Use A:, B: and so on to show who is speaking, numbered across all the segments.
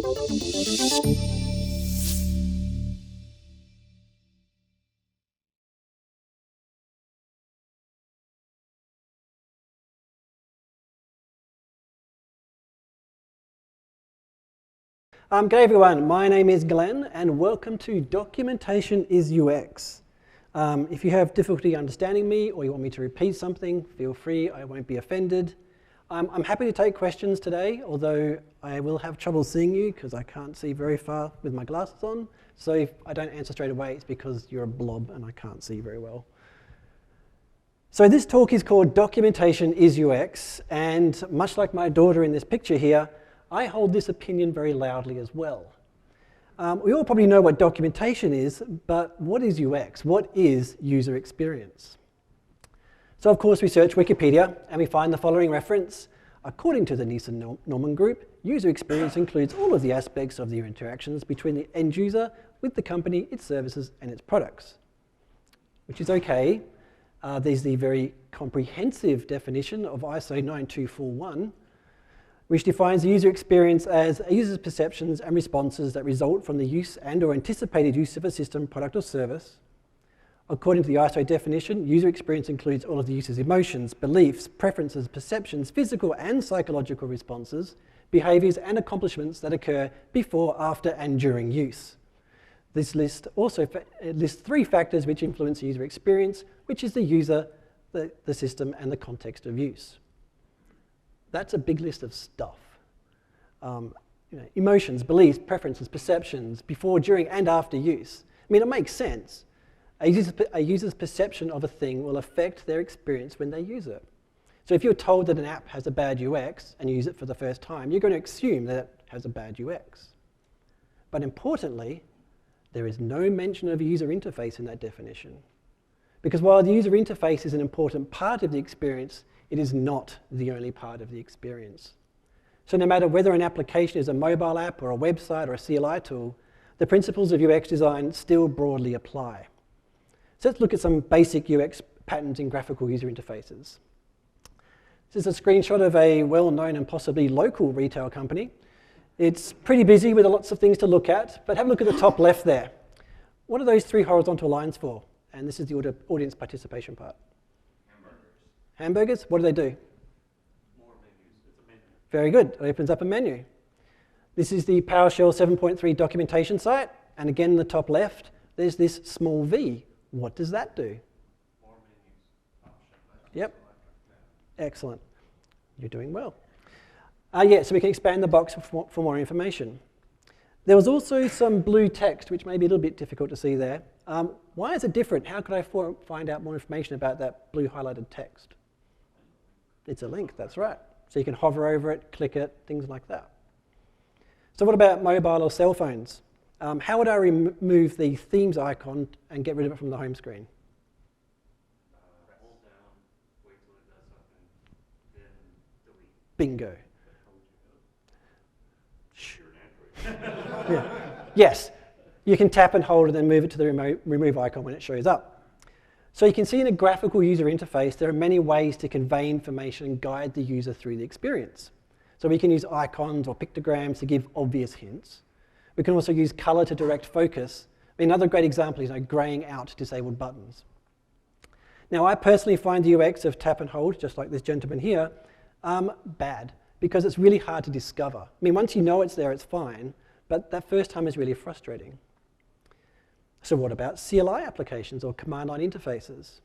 A: G'day everyone, my name is Glenn and welcome to Documentation is UX. If you have difficulty understanding me or you want me to repeat something, feel free, I won't be offended. I'm happy to take questions today, although I will have trouble seeing you because I can't see very far with my glasses on. So if I don't answer straight away, it's because you're a blob and I can't see very well. So this talk is called Documentation is UX, and much like my daughter in this picture here, I hold this opinion very loudly as well. We all probably know what documentation is, but what is UX? What is user experience? So of course we search Wikipedia and we find the following reference. According to the Nielsen-Norman Group, user experience includes all of the aspects of the interactions between the end user with the company, its services, and its products. Which is okay. There's the very comprehensive definition of ISO 9241, which defines the user experience as a user's perceptions and responses that result from the use and or anticipated use of a system, product, or service. According to the ISO definition, user experience includes all of the user's emotions, beliefs, preferences, perceptions, physical and psychological responses, behaviors and accomplishments that occur before, after, and during use. This list also lists 3 factors which influence user experience, which is the user, the system, and the context of use. That's a big list of stuff. Emotions, beliefs, preferences, perceptions, before, during, and after use. I mean, it makes sense. A user's perception of a thing will affect their experience when they use it. So if you're told that an app has a bad UX and you use it for the first time, you're going to assume that it has a bad UX. But importantly, there is no mention of a user interface in that definition. Because while the user interface is an important part of the experience, it is not the only part of the experience. So no matter whether an application is a mobile app or a website or a CLI tool, the principles of UX design still broadly apply. So let's look at some basic UX patterns in graphical user interfaces. This is a screenshot of a well-known and possibly local retail company. It's pretty busy with lots of things to look at, but have a look at the top left there. What are those 3 horizontal lines for? And this is the audience participation part. Hamburgers, what do they do?
B: More menus. It's a menu.
A: Very good, it opens up a menu. This is the PowerShell 7.3 documentation site, and again in the top left, there's this small v. What does that do?
B: More menus.
A: Yep, excellent. You're doing well. So we can expand the box for more information. There was also some blue text, which may be a little bit difficult to see there. Why is it different? How could I find out more information about that blue highlighted text? It's a link, that's right. So you can hover over it, click it, things like that. So what about mobile or cell phones? How would I remove the themes icon and get rid of it from the home screen?
B: Hold down, wait till it does something, then delete.
A: Bingo.
B: Sure.
A: Yeah. Yes, you can tap and hold and then move it to the remove icon when it shows up. So you can see in a graphical user interface, there are many ways to convey information and guide the user through the experience. So we can use icons or pictograms to give obvious hints. We can also use color to direct focus. Another great example is graying out disabled buttons. Now, I personally find the UX of tap and hold, just like this gentleman here, bad, because it's really hard to discover. Once you know it's there, it's fine, but that first time is really frustrating. So what about CLI applications or command line interfaces?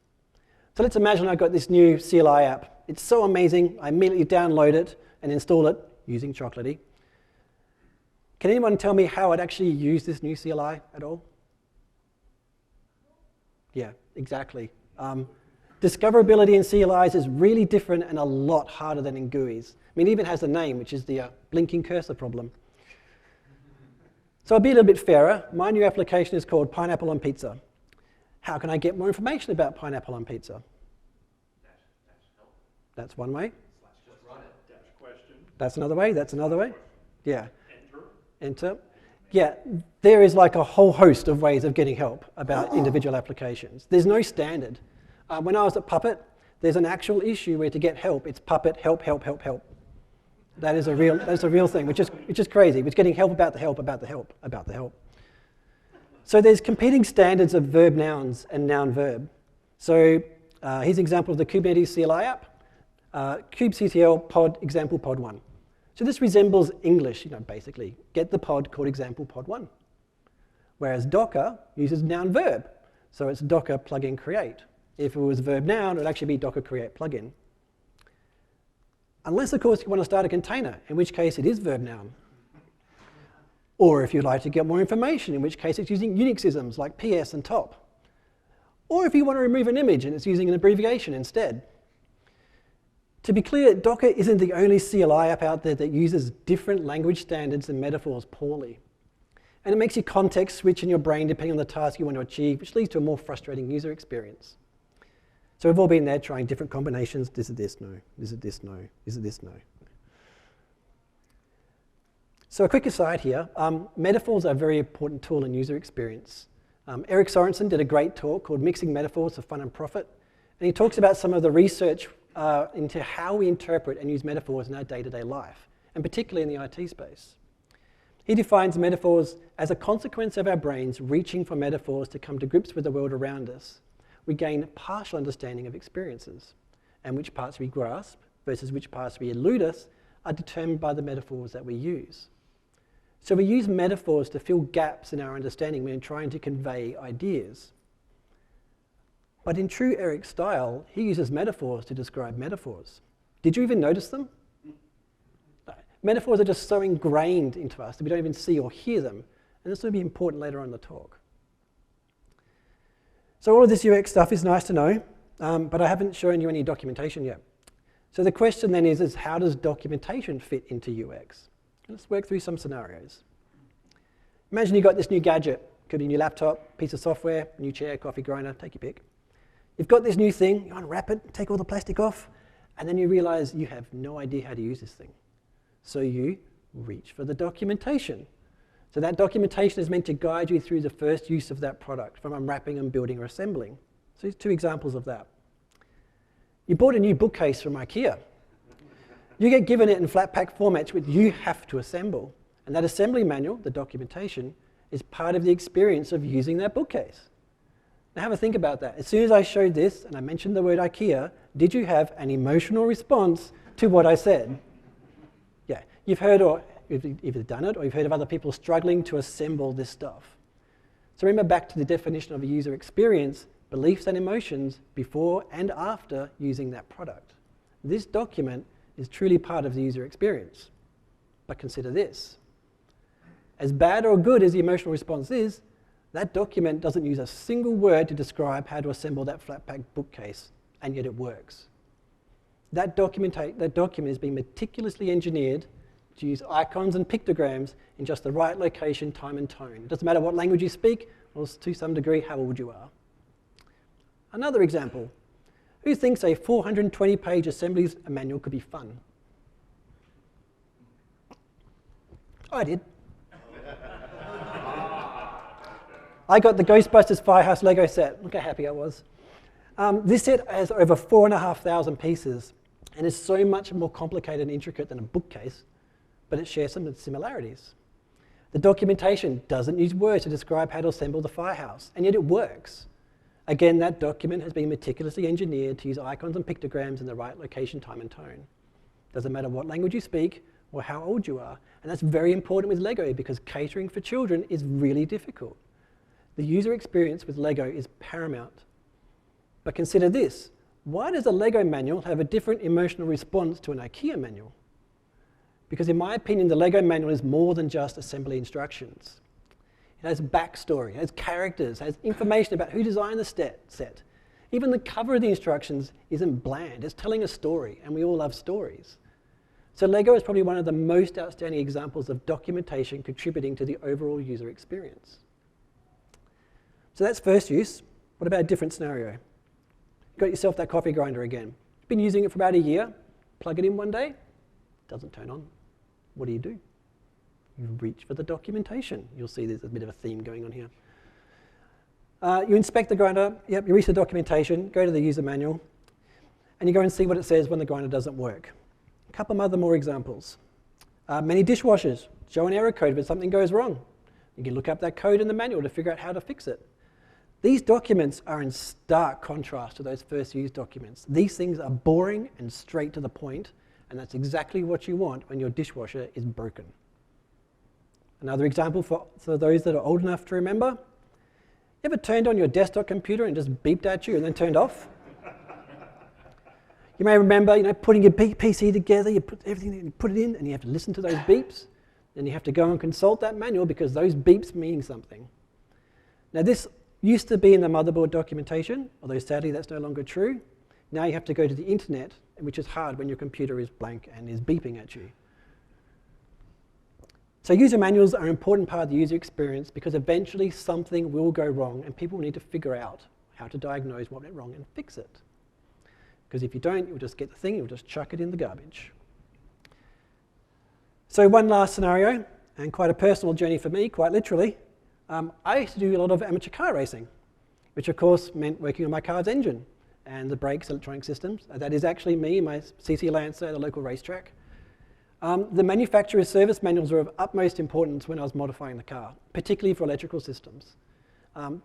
A: So let's imagine I've got this new CLI app. It's so amazing, I immediately download it and install it using Chocolatey. Can anyone tell me how I'd actually use this new CLI at all? Yeah, exactly. Discoverability in CLIs is really different and a lot harder than in GUIs. It even has a name, which is the blinking cursor problem. So I'll be a little bit fairer. My new application is called Pineapple on Pizza. How can I get more information about pineapple on pizza?
B: Help.
A: That's one way.
B: Just run it. Question.
A: That's another way. That's another way. Yeah.
B: Enter.
A: Yeah, there is like a whole host of ways of getting help about individual applications. There's no standard. When I was at Puppet, there's an actual issue where to get help, it's Puppet help, help, help, help. That's a real thing, which is crazy. It's getting help about the help, about the help, about the help. So there's competing standards of verb nouns and noun verb. So here's an example of the Kubernetes CLI app, kubectl pod example pod 1. So this resembles English, basically. Get the pod called example pod 1. Whereas Docker uses noun verb. So it's Docker plugin create. If it was verb noun, it would actually be Docker create plugin. Unless, of course, you want to start a container, in which case it is verb noun. Or if you'd like to get more information, in which case it's using Unixisms like PS and top. Or if you want to remove an image and it's using an abbreviation instead. To be clear, Docker isn't the only CLI app out there that uses different language standards and metaphors poorly. And it makes you context switch in your brain depending on the task you want to achieve, which leads to a more frustrating user experience. So we've all been there trying different combinations. This is this, no. This is this, no. This is this, no. So a quick aside here, metaphors are a very important tool in user experience. Eric Sorensen did a great talk called Mixing Metaphors for Fun and Profit. And he talks about some of the research into how we interpret and use metaphors in our day-to-day life, and particularly in the IT space. He defines metaphors as a consequence of our brains reaching for metaphors to come to grips with the world around us. We gain partial understanding of experiences, and which parts we grasp versus which parts we elude us are determined by the metaphors that we use. So we use metaphors to fill gaps in our understanding when trying to convey ideas. But in true Eric style, he uses metaphors to describe metaphors. Did you even notice them? No. Metaphors are just so ingrained into us that we don't even see or hear them, and this will be important later on in the talk. So all of this UX stuff is nice to know, but I haven't shown you any documentation yet. So the question then is how does documentation fit into UX? Let's work through some scenarios. Imagine you've got this new gadget, could be a new laptop, piece of software, new chair, coffee grinder, take your pick. You've got this new thing, you want to wrap it, take all the plastic off, and then you realize you have no idea how to use this thing. So you reach for the documentation. So that documentation is meant to guide you through the first use of that product, from unwrapping and building or assembling. So here's two examples of that. You bought a new bookcase from IKEA. You get given it in flat pack formats which you have to assemble. And that assembly manual, the documentation, is part of the experience of using that bookcase. Now have a think about that. As soon as I showed this and I mentioned the word IKEA, did you have an emotional response to what I said? Yeah, you've heard or you've either done it or you've heard of other people struggling to assemble this stuff. So remember back to the definition of a user experience, beliefs and emotions before and after using that product. This document is truly part of the user experience. But consider this. As bad or good as the emotional response is, that document doesn't use a single word to describe how to assemble that flat pack bookcase, and yet it works. That document has been meticulously engineered to use icons and pictograms in just the right location, time, and tone. It doesn't matter what language you speak, or to some degree, how old you are. Another example. Who thinks a 420-page assembly manual could be fun? I did. I got the Ghostbusters Firehouse Lego set. Look how happy I was. This set has over 4,500 pieces and is so much more complicated and intricate than a bookcase, but it shares some similarities. The documentation doesn't use words to describe how to assemble the firehouse, and yet it works. Again, that document has been meticulously engineered to use icons and pictograms in the right location, time, and tone. Doesn't matter what language you speak or how old you are, and that's very important with Lego because catering for children is really difficult. The user experience with Lego is paramount. But consider this. Why does a Lego manual have a different emotional response to an IKEA manual? Because in my opinion, the Lego manual is more than just assembly instructions. It has backstory, it has characters, it has information about who designed the set. Even the cover of the instructions isn't bland, it's telling a story, and we all love stories. So Lego is probably one of the most outstanding examples of documentation contributing to the overall user experience. So that's first use. What about a different scenario? Got yourself that coffee grinder again. You've been using it for about a year. Plug it in one day, doesn't turn on. What do? You reach for the documentation. You'll see there's a bit of a theme going on here. You inspect the grinder, yep, you reach the documentation, go to the user manual, and you go and see what it says when the grinder doesn't work. A couple of other more examples. Many dishwashers show an error code if something goes wrong. You can look up that code in the manual to figure out how to fix it. These documents are in stark contrast to those first use documents. These things are boring and straight to the point, and that's exactly what you want when your dishwasher is broken. Another example for those that are old enough to remember, ever turned on your desktop computer and just beeped at you and then turned off? You may remember, putting your PC together, you put everything, you put it in, and you have to listen to those beeps. Then you have to go and consult that manual because those beeps mean something. Now this used to be in the motherboard documentation, although sadly that's no longer true. Now you have to go to the internet, which is hard when your computer is blank and is beeping at you. So user manuals are an important part of the user experience because eventually something will go wrong and people will need to figure out how to diagnose what went wrong and fix it. Because if you don't, you'll just get the thing, you'll just chuck it in the garbage. So one last scenario, and quite a personal journey for me, quite literally. I used to do a lot of amateur car racing, which of course meant working on my car's engine and the brakes, electronic systems. That is actually me, my CC Lancer at the local racetrack. The manufacturer's service manuals were of utmost importance when I was modifying the car, particularly for electrical systems.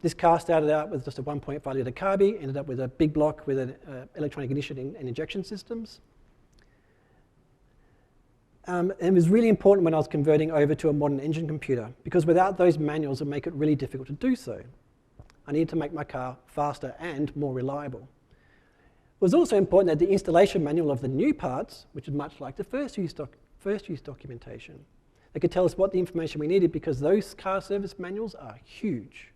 A: This car started out with just a 1.5 litre carby, ended up with a big block with an electronic ignition and injection systems. And it was really important when I was converting over to a modern engine computer, because without those manuals it would make it really difficult to do so. I needed to make my car faster and more reliable. It was also important that the installation manual of the new parts, which is much like the first use documentation, they could tell us what the information we needed because those car service manuals are huge.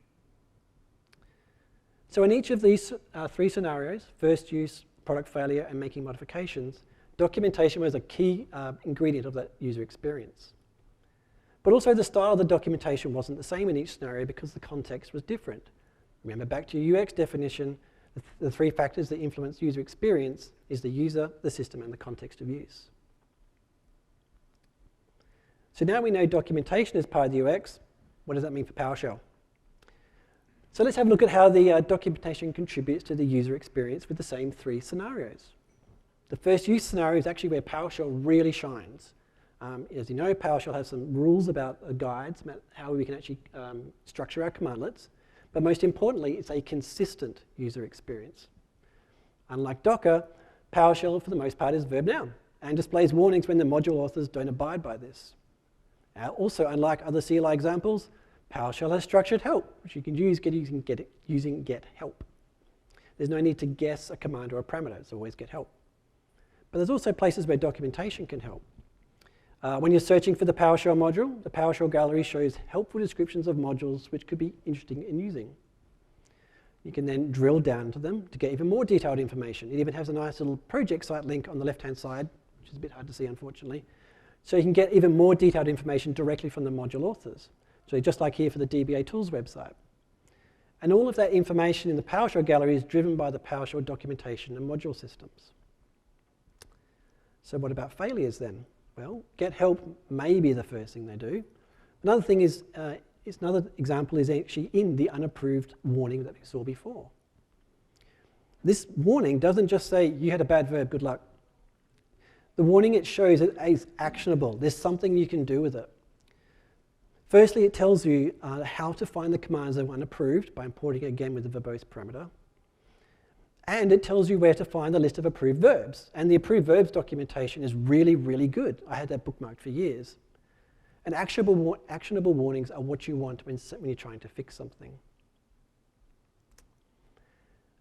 A: So in each of these three scenarios, first use, product failure, and making modifications, documentation was a key ingredient of that user experience. But also the style of the documentation wasn't the same in each scenario because the context was different. Remember, back to your UX definition, the three factors that influence user experience is the user, the system, and the context of use. So now we know documentation is part of the UX. What does that mean for PowerShell? So let's have a look at how the documentation contributes to the user experience with the same three scenarios. The first use scenario is actually where PowerShell really shines. As you know, PowerShell has some rules about guides, about how we can actually structure our commandlets. But most importantly, it's a consistent user experience. Unlike Docker, PowerShell, for the most part, is verb noun and displays warnings when the module authors don't abide by this. Also, unlike other CLI examples, PowerShell has structured help, which you can use using get help. There's no need to guess a command or a parameter. It's always get help. But there's also places where documentation can help. When you're searching for the PowerShell module, the PowerShell gallery shows helpful descriptions of modules which could be interesting in using. You can then drill down to them to get even more detailed information. It even has a nice little project site link on the left-hand side, which is a bit hard to see, unfortunately. So you can get even more detailed information directly from the module authors. So just like here for the DBA Tools website. And all of that information in the PowerShell gallery is driven by the PowerShell documentation and module systems. So what about failures then? Well, get help may be the first thing they do. Another thing is, another example is actually in the unapproved warning that we saw before. This warning doesn't just say, you had a bad verb, good luck. The warning, it shows it is actionable. There's something you can do with it. Firstly, it tells you how to find the commands that were unapproved by importing again with the verbose parameter. And it tells you where to find the list of approved verbs. And the approved verbs documentation is really, really good. I had that bookmarked for years. And actionable warnings are what you want when you're trying to fix something.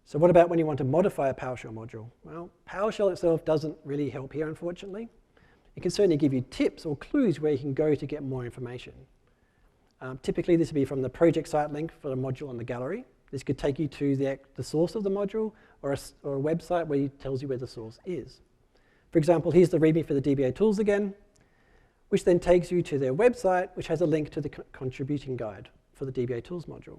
A: So what about when you want to modify a PowerShell module? Well, PowerShell itself doesn't really help here, unfortunately. It can certainly give you tips or clues where you can go to get more information. Typically, this would be from the project site link for the module on the gallery. This could take you to the source of the module or a website where it tells you where the source is. For example, here's the README for the DBA Tools again, which then takes you to their website, which has a link to the contributing guide for the DBA Tools module.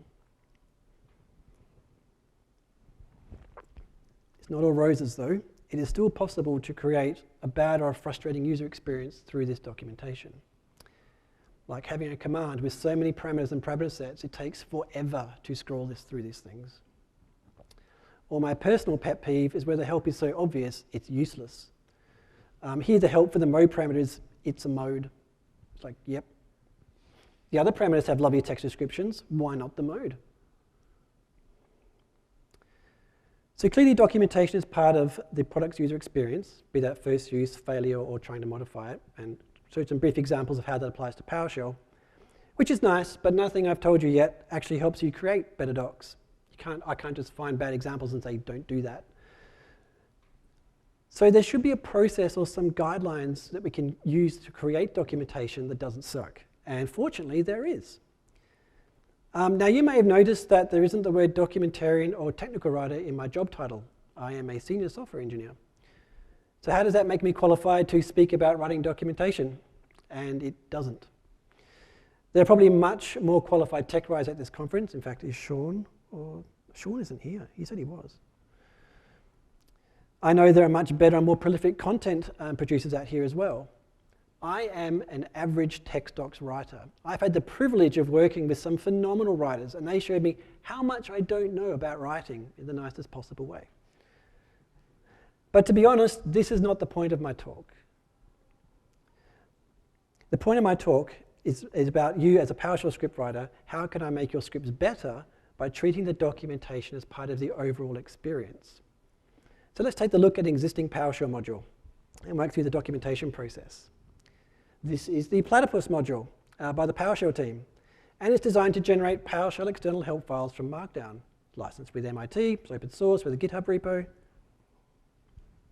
A: It's not all roses though. It is still possible to create a bad or a frustrating user experience through this documentation. Like having a command with so many parameters and parameter sets, it takes forever to scroll through these things. Or my personal pet peeve is where the help is so obvious, it's useless. Here the help for the mode parameter is, it's a mode. like, yep. The other parameters have lovely text descriptions. Why not the mode? So clearly documentation is part of the product's user experience, be that first use, failure, or trying to modify it. And so some brief examples of how that applies to PowerShell, which is nice, but nothing I've told you yet actually helps you create better docs. I can't just find bad examples and say, don't do that. So there should be a process or some guidelines that we can use to create documentation that doesn't suck. And fortunately, there is. Now, you may have noticed that there isn't the word documentarian or technical writer in my job title. I am a senior software engineer. So how does that make me qualified to speak about writing documentation? And it doesn't. There are probably much more qualified tech writers at this conference. In fact, is Sean? Or Sean isn't here. He said he was. I know there are much better and more prolific content producers out here as well. I am an average text docs writer. I've had the privilege of working with some phenomenal writers, and they showed me how much I don't know about writing in the nicest possible way. But to be honest, this is not the point of my talk. The point of my talk is about you as a PowerShell script writer. How can I make your scripts better by treating the documentation as part of the overall experience? So let's take a look at an existing PowerShell module and work through the documentation process. This is the Platypus module by the PowerShell team, and it's designed to generate PowerShell external help files from Markdown, licensed with MIT, it's open source with a GitHub repo.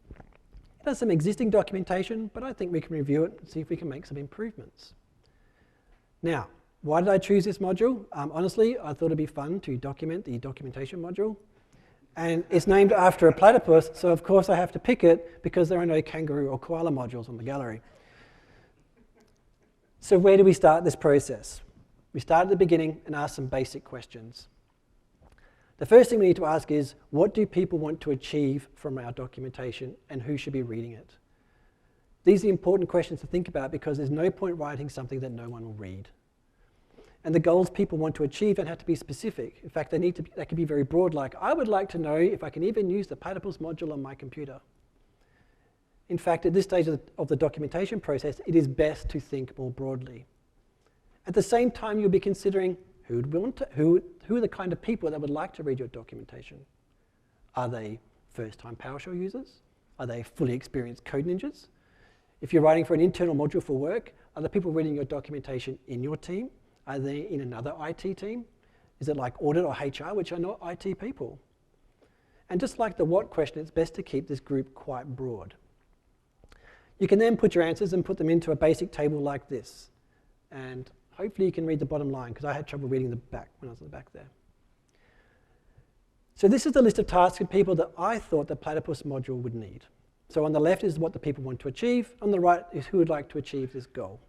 A: It has some existing documentation, but I think we can review it and see if we can make some improvements. Now, why did I choose this module? Honestly, I thought it'd be fun to document the documentation module. And it's named after a platypus, so of course I have to pick it because there are no kangaroo or koala modules on the gallery. So where do we start this process? We start at the beginning and ask some basic questions. The first thing we need to ask is, what do people want to achieve from our documentation and who should be reading it? These are the important questions to think about because there's no point writing something that no one will read. And the goals people want to achieve don't have to be specific. In fact, they can be very broad, like, I would like to know if I can even use the Platypus module on my computer. In fact, at this stage of the documentation process, it is best to think more broadly. At the same time, you'll be considering who are the kind of people that would like to read your documentation. Are they first-time PowerShell users? Are they fully experienced code ninjas? If you're writing for an internal module for work, are the people reading your documentation in your team? Are they in another IT team? Is it like audit or HR, which are not IT people? And just like the what question, it's best to keep this group quite broad. You can then put your answers and put them into a basic table like this. And hopefully you can read the bottom line, because I had trouble reading the back when I was at the back there. So this is the list of tasks and people that I thought the Platypus module would need. So on the left is what the people want to achieve. On the right is who would like to achieve this goal.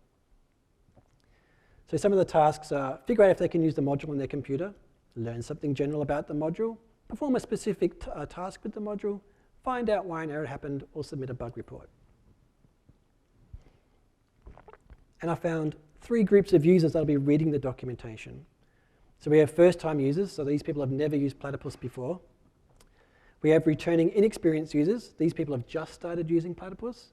A: So some of the tasks are figure out if they can use the module on their computer, learn something general about the module, perform a specific task with the module, find out why an error happened, or submit a bug report. And I found 3 groups of users that will be reading the documentation. So we have first-time users, so these people have never used Platypus before. We have returning inexperienced users. These people have just started using Platypus.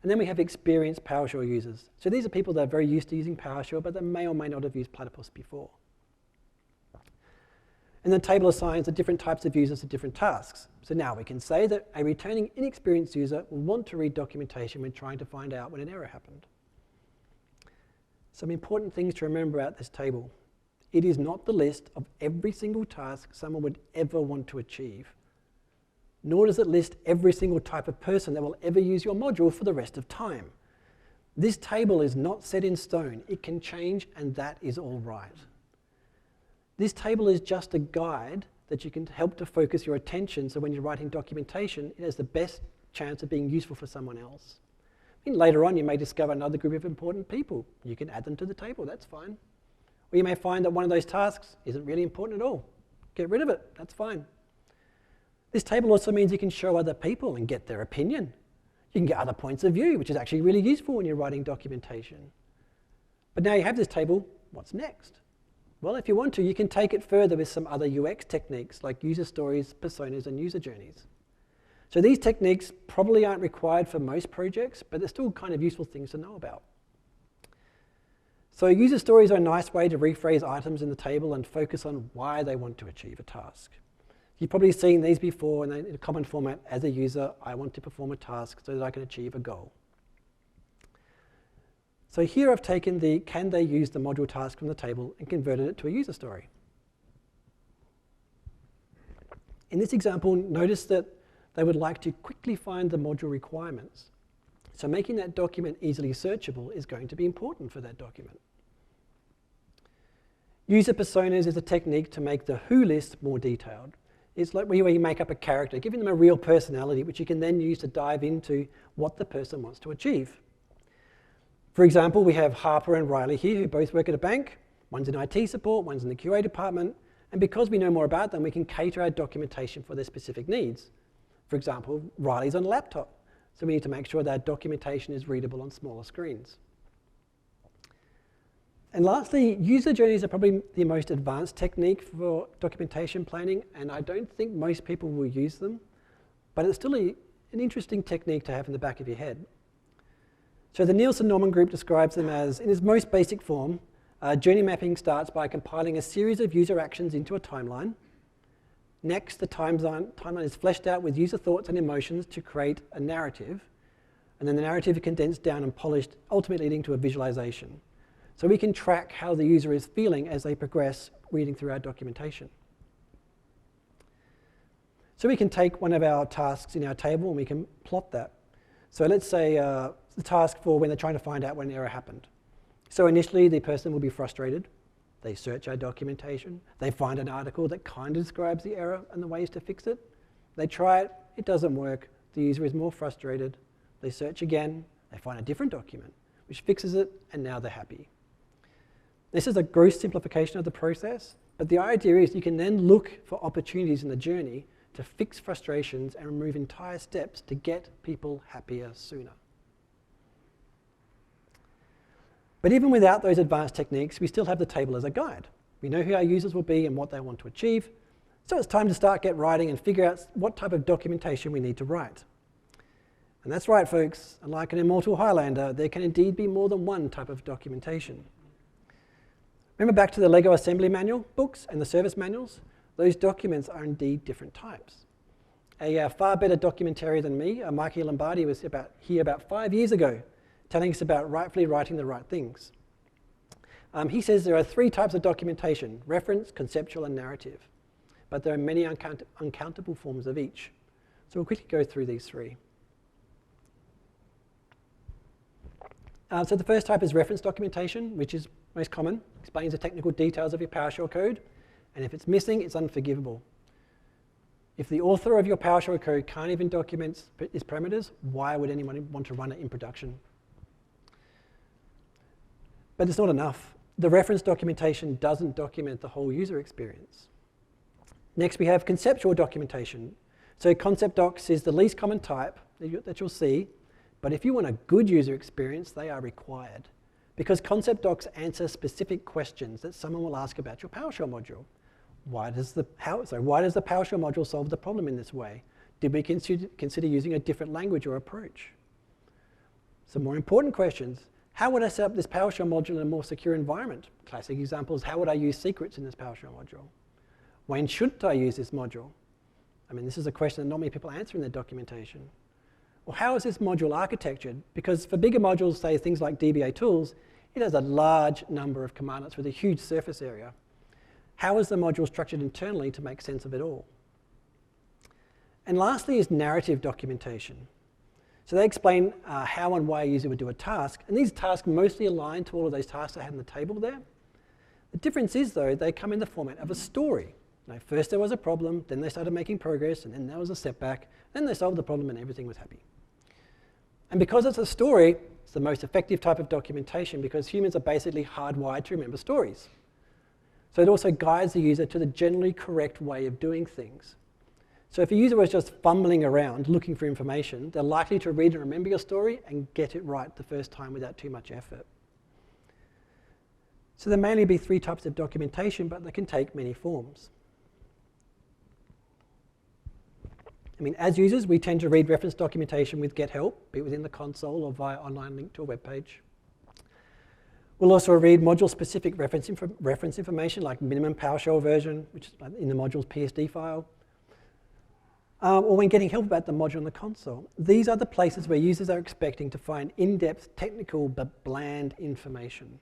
A: And then we have experienced PowerShell users. So these are people that are very used to using PowerShell, but that may or may not have used Platypus before. And the table assigns the different types of users to different tasks. So now we can say that a returning inexperienced user will want to read documentation when trying to find out when an error happened. Some important things to remember about this table. It is not the list of every single task someone would ever want to achieve. Nor does it list every single type of person that will ever use your module for the rest of time. This table is not set in stone. It can change, and that is all right. This table is just a guide that you can help to focus your attention, so when you're writing documentation, it has the best chance of being useful for someone else. I mean, later on, you may discover another group of important people. You can add them to the table, that's fine. Or you may find that one of those tasks isn't really important at all. Get rid of it, that's fine. This table also means you can show other people and get their opinion. You can get other points of view, which is actually really useful when you're writing documentation. But now you have this table, what's next? Well, if you want to, you can take it further with some other UX techniques like user stories, personas, and user journeys. So these techniques probably aren't required for most projects, but they're still kind of useful things to know about. So user stories are a nice way to rephrase items in the table and focus on why they want to achieve a task. You've probably seen these before in a common format. As a user, I want to perform a task so that I can achieve a goal. So here I've taken the can they use the module task from the table and converted it to a user story. In this example, notice that they would like to quickly find the module requirements. So making that document easily searchable is going to be important for that document. User personas is a technique to make the who list more detailed. It's like where you make up a character, giving them a real personality, which you can then use to dive into what the person wants to achieve. For example, we have Harper and Riley here, who both work at a bank. One's in IT support, one's in the QA department. And because we know more about them, we can cater our documentation for their specific needs. For example, Riley's on a laptop, so we need to make sure that documentation is readable on smaller screens. And lastly, user journeys are probably the most advanced technique for documentation planning, and I don't think most people will use them, but it's still an interesting technique to have in the back of your head. So the Nielsen-Norman group describes them as, in its most basic form, journey mapping starts by compiling a series of user actions into a timeline. Next, the timeline is fleshed out with user thoughts and emotions to create a narrative, and then the narrative is condensed down and polished, ultimately leading to a visualization. So we can track how the user is feeling as they progress reading through our documentation. So we can take one of our tasks in our table and we can plot that. So let's say the task for when they're trying to find out when an error happened. So initially, the person will be frustrated. They search our documentation. They find an article that kind of describes the error and the ways to fix it. They try it. It doesn't work. The user is more frustrated. They search again. They find a different document, which fixes it, and now they're happy. This is a gross simplification of the process, but the idea is you can then look for opportunities in the journey to fix frustrations and remove entire steps to get people happier sooner. But even without those advanced techniques, we still have the table as a guide. We know who our users will be and what they want to achieve, so it's time to start writing and figure out what type of documentation we need to write. And that's right, folks. Unlike an immortal Highlander, there can indeed be more than one type of documentation. Remember back to the Lego assembly manual books and the service manuals? Those documents are indeed different types. A far better documentarian than me, Mikey Lombardi, was here about 5 years ago, telling us about rightfully writing the right things. He says there are 3 types of documentation: reference, conceptual, and narrative. But there are many uncountable forms of each. So we'll quickly go through these 3. So the first type is reference documentation, which is most common. Explains the technical details of your PowerShell code, and if it's missing, it's unforgivable. If the author of your PowerShell code can't even document its parameters, why would anyone want to run it in production? But it's not enough. The reference documentation doesn't document the whole user experience. Next, we have conceptual documentation. So concept docs is the least common type that you'll see, but if you want a good user experience, they are required, because concept docs answer specific questions that someone will ask about your PowerShell module. Why does the PowerShell module solve the problem in this way? Did we consider using a different language or approach? Some more important questions. How would I set up this PowerShell module in a more secure environment? Classic examples, how would I use secrets in this PowerShell module? When should I use this module? I mean, this is a question that not many people answer in their documentation. Or how is this module architectured? Because for bigger modules, say things like DBA tools, it has a large number of commandlets with a huge surface area. How is the module structured internally to make sense of it all? And lastly is narrative documentation. So they explain how and why a user would do a task, and these tasks mostly align to all of those tasks I had in the table there. The difference is, though, they come in the format of a story. First there was a problem, then they started making progress, and then there was a setback, then they solved the problem and everything was happy. And because it's a story, it's the most effective type of documentation because humans are basically hardwired to remember stories. So it also guides the user to the generally correct way of doing things. So if a user was just fumbling around looking for information, they're likely to read and remember your story and get it right the first time without too much effort. So there may only be 3 types of documentation, but they can take many forms. I mean, as users, we tend to read reference documentation with Get Help, be it within the console or via online link to a web page. We'll also read module-specific reference information like minimum PowerShell version, which is in the module's PSD file, or when getting help about the module in the console. These are the places where users are expecting to find in-depth, technical, but bland information.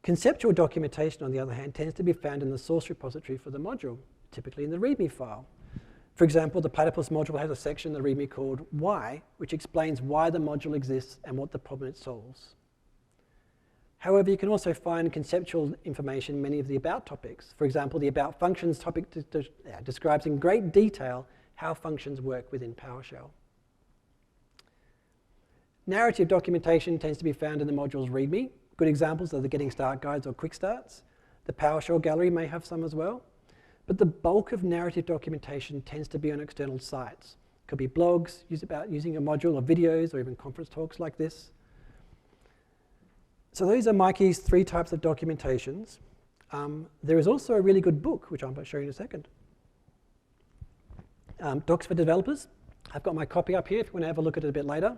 A: Conceptual documentation, on the other hand, tends to be found in the source repository for the module, typically in the README file. For example, the Platypus module has a section in the README called Why, which explains why the module exists and what the problem it solves. However, you can also find conceptual information in many of the About topics. For example, the About Functions topic describes in great detail how functions work within PowerShell. Narrative documentation tends to be found in the module's README. Good examples are the Getting Start guides or quick starts. The PowerShell gallery may have some as well. But the bulk of narrative documentation tends to be on external sites. It could be blogs about using a module, or videos, or even conference talks like this. So those are Mikey's 3 types of documentations. There is also a really good book, which I'm going to show you in a second. Docs for Developers. I've got my copy up here if you want to have a look at it a bit later.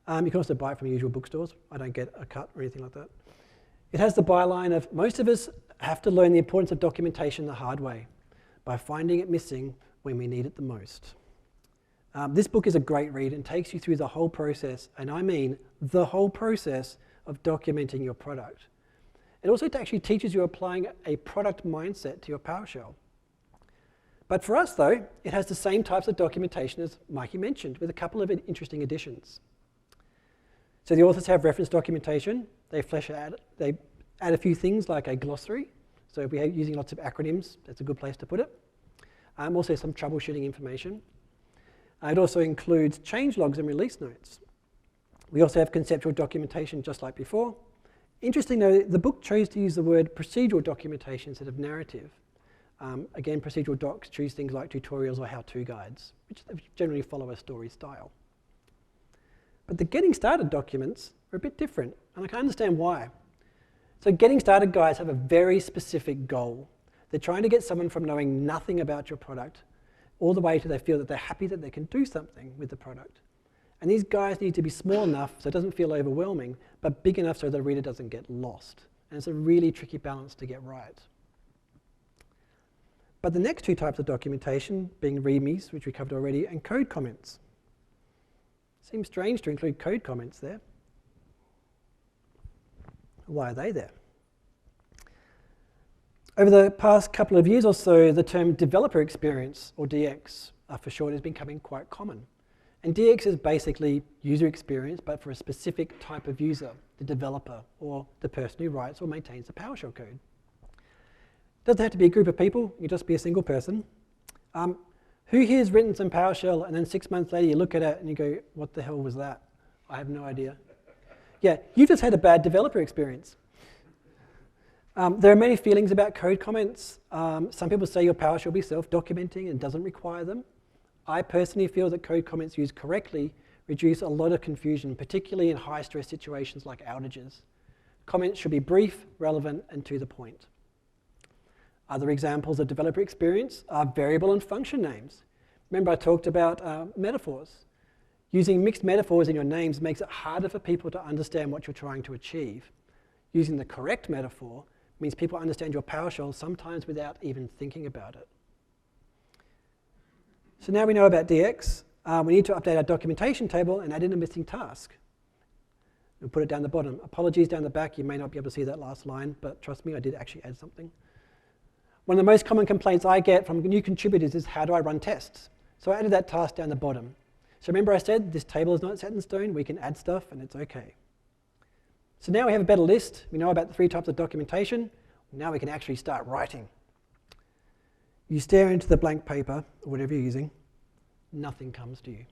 A: You can also buy it from usual bookstores. I don't get a cut or anything like that. It has the byline of, most of us have to learn the importance of documentation the hard way, by finding it missing when we need it the most. This book is a great read and takes you through the whole process, and I mean the whole process of documenting your product. It also actually teaches you applying a product mindset to your PowerShell. But for us though, it has the same types of documentation as Mikey mentioned, with a couple of interesting additions. So the authors have reference documentation. They add a few things like a glossary. So if we're using lots of acronyms, that's a good place to put it. Also some troubleshooting information. It also includes change logs and release notes. We also have conceptual documentation just like before. Interesting though, the book chose to use the word procedural documentation instead of narrative. Again, procedural docs choose things like tutorials or how-to guides, which generally follow a story style. But the getting started documents are a bit different, and I can understand why. So getting started guides have a very specific goal. They're trying to get someone from knowing nothing about your product all the way to they feel that they're happy that they can do something with the product. And these guides need to be small enough so it doesn't feel overwhelming, but big enough so the reader doesn't get lost. And it's a really tricky balance to get right. But the next 2 types of documentation, being READMEs, which we covered already, and code comments. Seems strange to include code comments there. Why are they there? Over the past couple of years or so, the term developer experience, or DX for short, is becoming quite common. And DX is basically user experience, but for a specific type of user, the developer, or the person who writes or maintains the PowerShell code. It doesn't have to be a group of people, you can just be a single person. Who here has written some PowerShell and then 6 months later you look at it and you go, what the hell was that? I have no idea. Yeah, you just had a bad developer experience. There are many feelings about code comments. Some people say your PowerShell will be self-documenting and doesn't require them. I personally feel that code comments used correctly reduce a lot of confusion, particularly in high-stress situations like outages. Comments should be brief, relevant, and to the point. Other examples of developer experience are variable and function names. Remember I talked about metaphors. Using mixed metaphors in your names makes it harder for people to understand what you're trying to achieve. Using the correct metaphor means people understand your PowerShell sometimes without even thinking about it. So now we know about DX. We need to update our documentation table and add in a missing task. We'll put it down the bottom. Apologies down the back, you may not be able to see that last line, but trust me, I did actually add something. One of the most common complaints I get from new contributors is, how do I run tests? So I added that task down the bottom. So remember I said this table is not set in stone, we can add stuff and it's okay. So now we have a better list, we know about the 3 types of documentation, now we can actually start writing. You stare into the blank paper, or whatever you're using, nothing comes to you.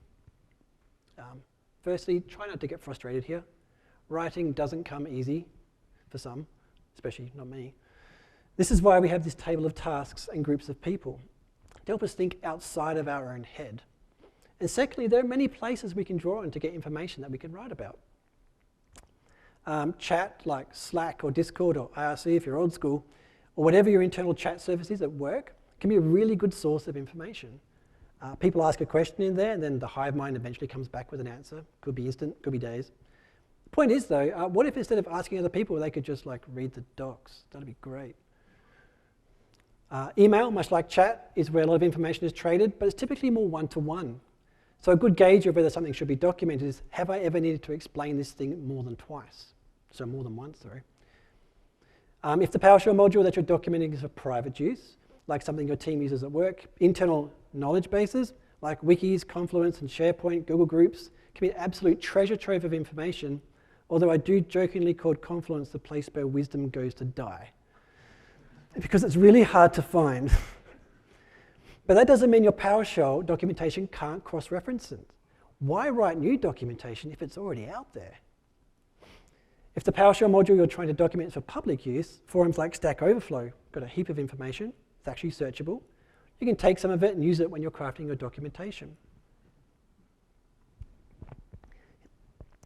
A: Firstly, try not to get frustrated here. Writing doesn't come easy for some, especially not me. This is why we have this table of tasks and groups of people, to help us think outside of our own head. And secondly, there are many places we can draw on to get information that we can write about. Chat like Slack or Discord or IRC if you're old school, or whatever your internal chat service is at work, can be a really good source of information. People ask a question in there and then the hive mind eventually comes back with an answer. Could be instant, could be days. Point is though, what if instead of asking other people, they could just like read the docs? That'd be great. Email, much like chat, is where a lot of information is traded, but it's typically more one-to-one. So a good gauge of whether something should be documented is, have I ever needed to explain this thing more than twice? So more than once, sorry. If the PowerShell module that you're documenting is for private use, like something your team uses at work, internal knowledge bases, like wikis, Confluence, and SharePoint, Google Groups, can be an absolute treasure trove of information, although I do jokingly call Confluence the place where wisdom goes to die, because it's really hard to find. But that doesn't mean your PowerShell documentation can't cross-reference it. Why write new documentation if it's already out there? If the PowerShell module you're trying to document is for public use, forums like Stack Overflow got a heap of information, it's actually searchable. You can take some of it and use it when you're crafting your documentation.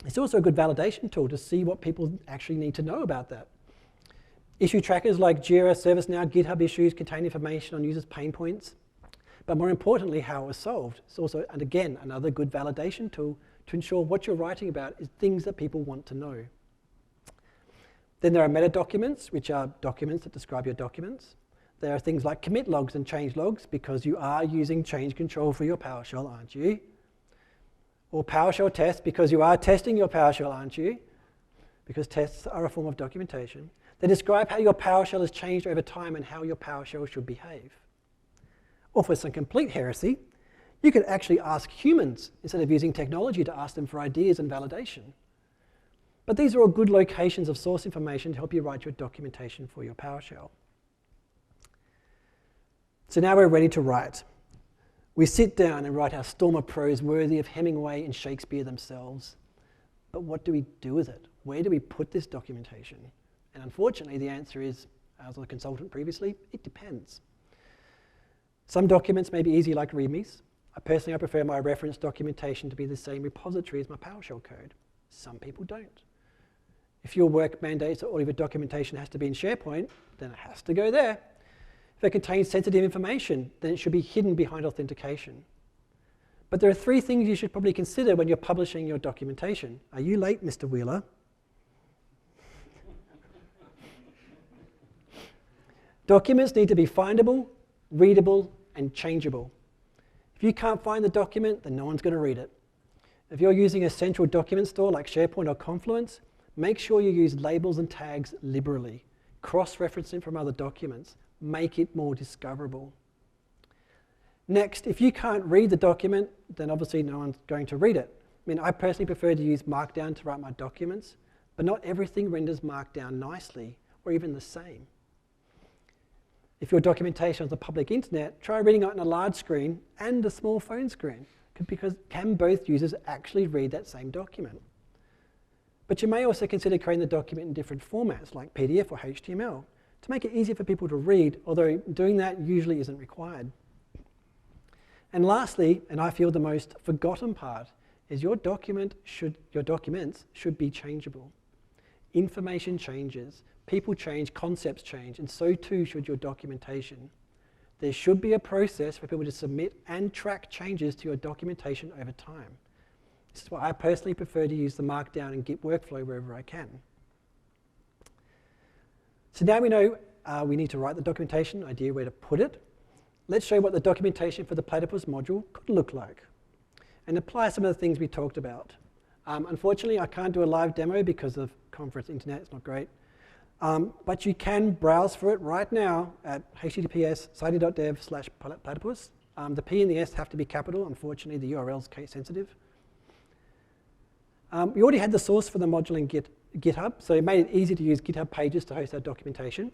A: It's also a good validation tool to see what people actually need to know about that. Issue trackers like Jira, ServiceNow, GitHub issues contain information on users' pain points, but more importantly, how it was solved. It's also, and again, another good validation tool to ensure what you're writing about is things that people want to know. Then there are meta documents, which are documents that describe your documents. There are things like commit logs and change logs, because you are using change control for your PowerShell, aren't you? Or PowerShell tests, because you are testing your PowerShell, aren't you? Because tests are a form of documentation. They describe how your PowerShell has changed over time and how your PowerShell should behave. Or for some complete heresy, you could actually ask humans instead of using technology to ask them for ideas and validation. But these are all good locations of source information to help you write your documentation for your PowerShell. So now we're ready to write. We sit down and write our storm of prose worthy of Hemingway and Shakespeare themselves. But what do we do with it? Where do we put this documentation? And unfortunately, the answer is, as a consultant previously, it depends. Some documents may be easy, like READMEs. Personally, I prefer my reference documentation to be the same repository as my PowerShell code. Some people don't. If your work mandates that all of your documentation has to be in SharePoint, then it has to go there. If it contains sensitive information, then it should be hidden behind authentication. But there are 3 things you should probably consider when you're publishing your documentation. Are you late, Mr. Wheeler? Documents need to be findable, readable, and changeable. If you can't find the document, then no one's going to read it. If you're using a central document store like SharePoint or Confluence, make sure you use labels and tags liberally. Cross-reference it from other documents. Make it more discoverable. Next, if you can't read the document, then obviously no one's going to read it. I mean, I personally prefer to use Markdown to write my documents, but not everything renders Markdown nicely or even the same. If your documentation is on the public internet, try reading it on a large screen and a small phone screen, because can both users actually read that same document? But you may also consider creating the document in different formats, like PDF or HTML, to make it easier for people to read, although doing that usually isn't required. And lastly, and I feel the most forgotten part, is your documents should be changeable. Information changes, people change, concepts change, and so too should your documentation. There should be a process for people to submit and track changes to your documentation over time. This is why I personally prefer to use the Markdown and Git workflow wherever I can. So now we know we need to write the documentation, idea where to put it. Let's show what the documentation for the Platypus module could look like and apply some of the things we talked about. Unfortunately, I can't do a live demo because of conference internet, it's not great. But you can browse for it right now at https://sarti.dev/platypus. The P and the S have to be capital. Unfortunately, the URL is case sensitive. We already had the source for the module in GitHub, so it made it easy to use GitHub Pages to host our documentation.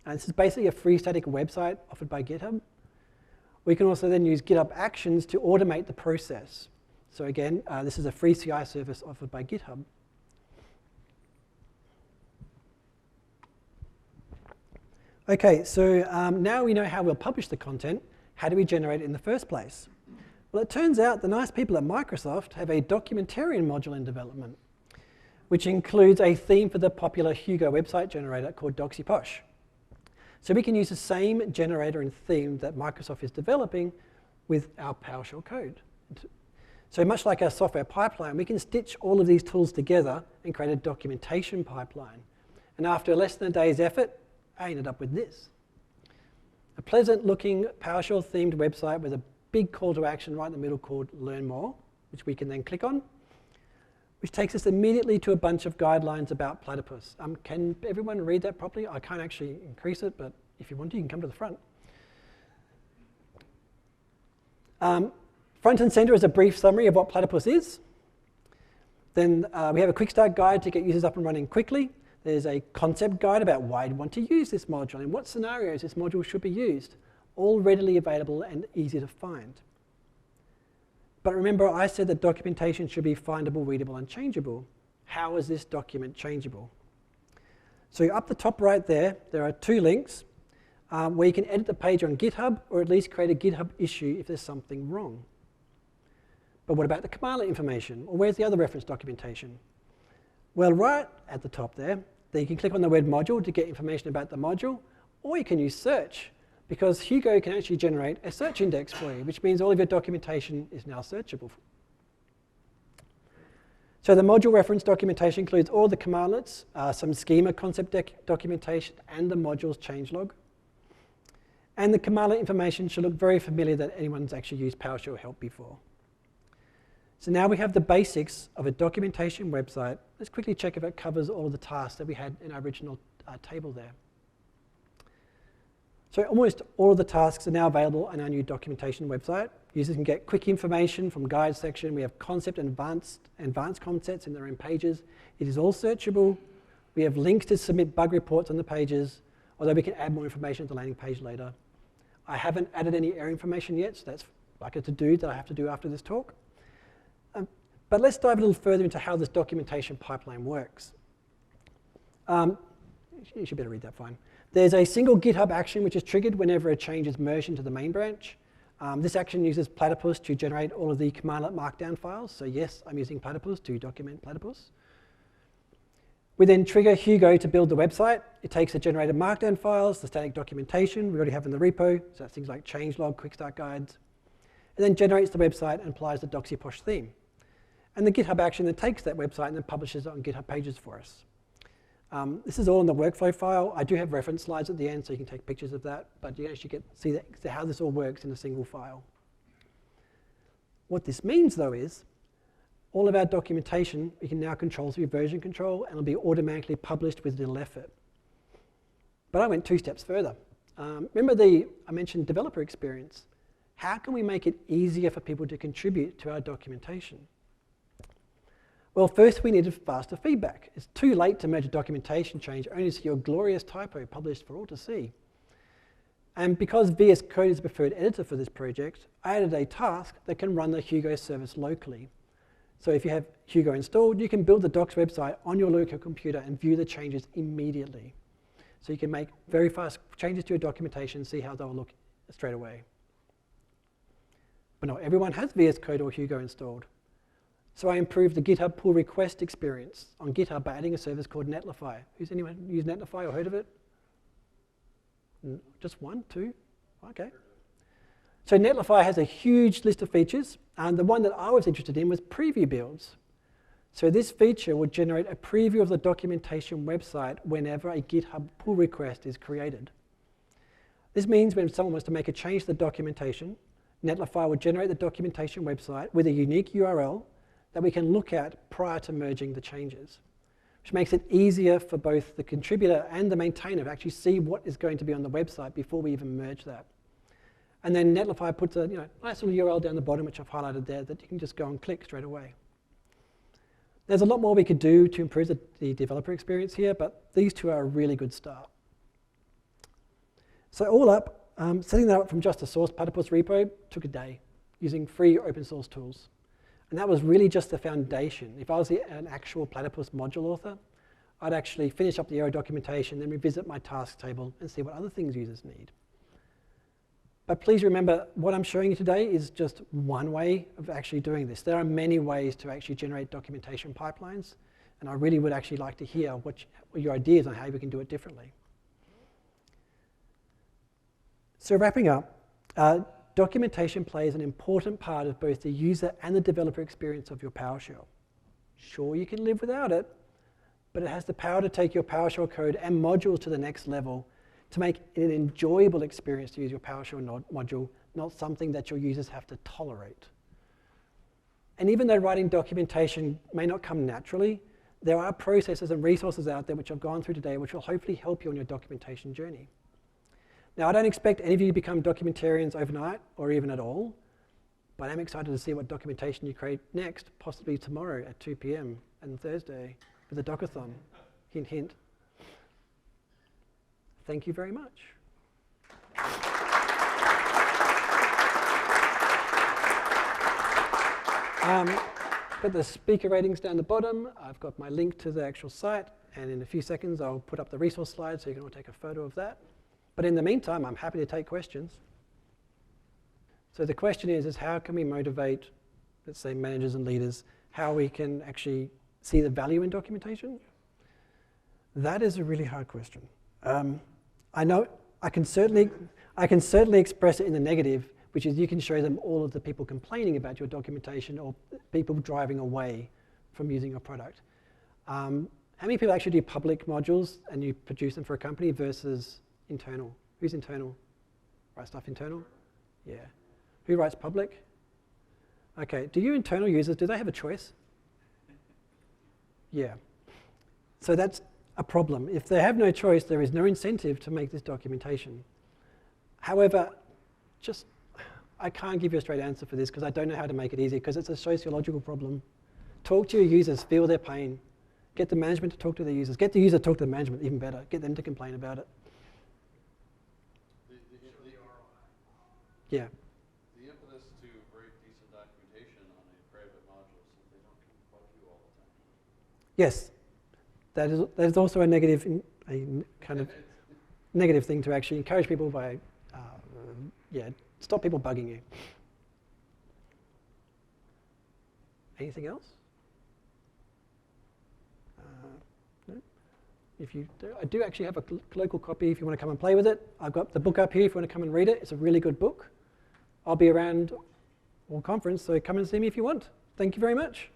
A: And this is basically a free static website offered by GitHub. We can also then use GitHub Actions to automate the process. So again, this is a free CI service offered by GitHub. Okay, so now we know how we'll publish the content. How do we generate it in the first place? Well, it turns out the nice people at Microsoft have a documentarian module in development, which includes a theme for the popular Hugo website generator called DoxyPosh. So we can use the same generator and theme that Microsoft is developing with our PowerShell code. So much like our software pipeline, we can stitch all of these tools together and create a documentation pipeline. And after less than a day's effort, I ended up with this. A pleasant-looking PowerShell-themed website with a big call to action right in the middle called Learn More, which we can then click on, which takes us immediately to a bunch of guidelines about platypus. Can everyone read that properly? I can't actually increase it, but if you want to, you can come to the front. Front and center is a brief summary of what platypus is. Then we have a quick start guide to get users up and running quickly. There's a concept guide about why you want to use this module and what scenarios this module should be used, all readily available and easy to find. But remember, I said that documentation should be findable, readable, and changeable. How is this document changeable? So up the top right there are 2 links where you can edit the page on GitHub, or at least create a GitHub issue if there's something wrong. But what about the commandlet information? Or where's the other reference documentation? Well, right at the top there you can click on the word module to get information about the module, or you can use search, because Hugo can actually generate a search index for you, which means all of your documentation is now searchable. So the module reference documentation includes all the commandlets, some schema concept documentation, and the module's changelog. And the commandlet information should look very familiar that anyone's actually used PowerShell help before. So now we have the basics of a documentation website. Let's quickly check if it covers all of the tasks that we had in our original table there. So almost all of the tasks are now available on our new documentation website. Users can get quick information from guide section. We have concept and advanced concepts in their own pages. It is all searchable. We have links to submit bug reports on the pages, although we can add more information at the landing page later. I haven't added any error information yet, so that's like a to-do that I have to do after this talk. But let's dive a little further into how this documentation pipeline works. You should better read that fine. There's a single GitHub action which is triggered whenever a change is merged into the main branch. This action uses Platypus to generate all of the commandlet markdown files. So yes, I'm using Platypus to document Platypus. We then trigger Hugo to build the website. It takes the generated markdown files, the static documentation we already have in the repo, so that's things like changelog, quick start guides, and then generates the website and applies the DoxyPosh theme. And the GitHub action then takes that website and then publishes it on GitHub pages for us. This is all in the workflow file. I do have reference slides at the end, so you can take pictures of that, but you can actually see how this all works in a single file. What this means, though, is all of our documentation we can now control through version control, and it'll be automatically published with little effort. But I went 2 steps further. Remember I mentioned developer experience. How can we make it easier for people to contribute to our documentation? Well, first we needed faster feedback. It's too late to merge a documentation change only to see your glorious typo published for all to see. And because VS Code is the preferred editor for this project, I added a task that can run the Hugo service locally. So if you have Hugo installed, you can build the docs website on your local computer and view the changes immediately. So you can make very fast changes to your documentation and see how they'll look straight away. But not everyone has VS Code or Hugo installed. So I improved the GitHub pull request experience on GitHub by adding a service called Netlify. Who's anyone used Netlify or heard of it? Just 1, 2? Okay. So Netlify has a huge list of features, and the one that I was interested in was preview builds. So this feature will generate a preview of the documentation website whenever a GitHub pull request is created. This means when someone wants to make a change to the documentation, Netlify will generate the documentation website with a unique URL that we can look at prior to merging the changes, which makes it easier for both the contributor and the maintainer to actually see what is going to be on the website before we even merge that. And then Netlify puts a nice little URL down the bottom, which I've highlighted there, that you can just go and click straight away. There's a lot more we could do to improve the developer experience here, but these 2 are a really good start. So all up, setting that up from just a source Platypus repo took a day using free open source tools. And that was really just the foundation. If I was an actual Platypus module author, I'd actually finish up the error documentation, then revisit my task table and see what other things users need. But please remember, what I'm showing you today is just one way of actually doing this. There are many ways to actually generate documentation pipelines, and I really would actually like to hear what your ideas on how we can do it differently. So wrapping up, documentation plays an important part of both the user and the developer experience of your PowerShell. Sure, you can live without it, but it has the power to take your PowerShell code and modules to the next level to make it an enjoyable experience to use your PowerShell module, not something that your users have to tolerate. And even though writing documentation may not come naturally, there are processes and resources out there which I've gone through today which will hopefully help you on your documentation journey. Now, I don't expect any of you to become documentarians overnight or even at all, but I'm excited to see what documentation you create next, possibly tomorrow at 2 p.m. and Thursday with a Dockathon. Hint, hint. Thank you very much. Got the speaker ratings down the bottom. I've got my link to the actual site, and in a few seconds I'll put up the resource slide so you can all take a photo of that. But in the meantime, I'm happy to take questions. So the question is how can we motivate, let's say, managers and leaders, how we can actually see the value in documentation? That is a really hard question. I know I can certainly express it in the negative, which is you can show them all of the people complaining about your documentation or people driving away from using your product. How many people actually do public modules and you produce them for a company versus internal? Who's internal? Write stuff internal? Yeah. Who writes public? Okay, do your internal users, do they have a choice? Yeah. So that's a problem. If they have no choice, there is no incentive to make this documentation. However, I can't give you a straight answer for this because I don't know how to make it easy because it's a sociological problem. Talk to your users, feel their pain. Get the management to talk to their users. Get the user to talk to the management, even better. Get them to complain about it. Yeah.
C: The impetus to write decent documentation on a private module so they don't bug you all the time.
A: Yes. That is also a negative, a kind of negative thing to actually encourage people by, stop people bugging you. Anything else? No? If you do, I do actually have a local copy if you want to come and play with it. I've got the book up here if you want to come and read it. It's a really good book. I'll be around all conference, so come and see me if you want. Thank you very much.